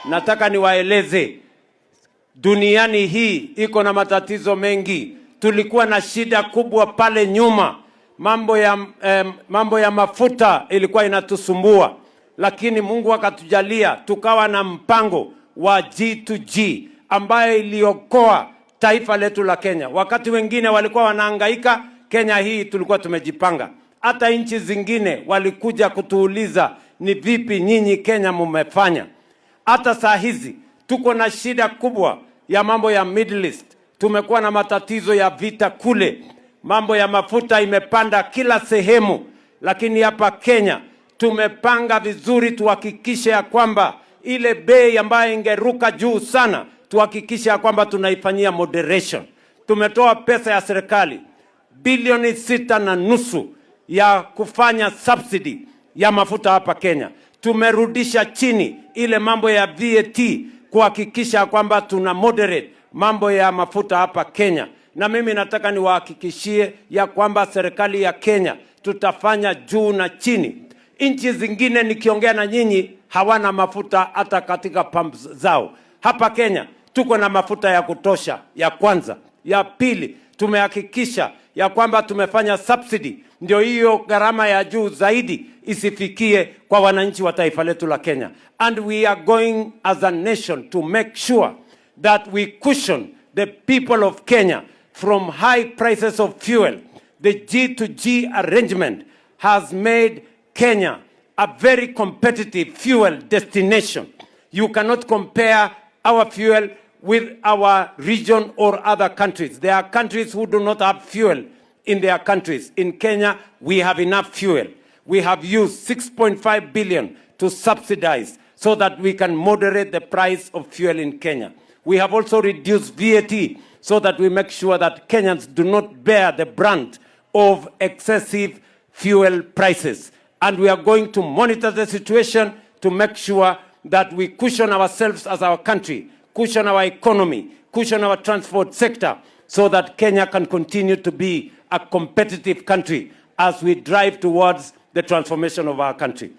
Nataka niwaeleze, duniani hii iko na matatizo mengi. Tulikuwa na shida kubwa pale nyuma, mambo ya mafuta ilikuwa inatusumbua, lakini Mungu akatujalia tukawa na mpango wa G2G ambayo iliokoa taifa letu la Kenya. Wakati wengine walikuwa wanahangaika, Kenya hii tulikuwa tumejipanga. Hata nchi zingine walikuja kutuuliza ni vipi nyinyi Kenya mmefanya. Hata saa hizi tuko na shida kubwa ya mambo ya Middle East. Tumekuwa na matatizo ya vita kule. Mambo ya mafuta imepanda kila sehemu, lakini hapa Kenya tumepanga vizuri tuhakikishe ya kwamba ile bei ambayo ingeruka juu sana tuhakikishe ya kwamba tunaifanyia moderation. Tumetoa pesa ya serikali bilioni 6.5 ya kufanya subsidy ya mafuta hapa Kenya. Tumerudisha chini ile mambo ya VAT kuhakikisha kwamba tuna moderate mambo ya mafuta hapa Kenya. Na mimi nataka niwahakikishie ya kwamba serikali ya Kenya tutafanya juu na chini. Nchi zingine nikiongea na nyinyi hawana mafuta hata katika pumps zao. Hapa Kenya tuko na mafuta ya kutosha, ya kwanza. Ya pili, tumehakikisha ya kwamba tumefanya subsidy, ndio hiyo gharama ya juu zaidi isifikie kwa wananchi wa taifa letu la Kenya. And we are going as a nation to make sure that we cushion the people of Kenya from high prices of fuel. The G2G arrangement has made Kenya a very competitive fuel destination. You cannot compare our fuel with our region or other countries. There are countries who do not have fuel in their countries. In Kenya, we have enough fuel. We have used 6.5 billion to subsidize so that we can moderate the price of fuel in Kenya. We have also reduced VAT so that we make sure that Kenyans do not bear the brunt of excessive fuel prices. And we are going to monitor the situation to make sure that we cushion ourselves as our country, cushion our economy, cushion our transport sector, so that Kenya can continue to be a competitive country as we drive towards the transformation of our country.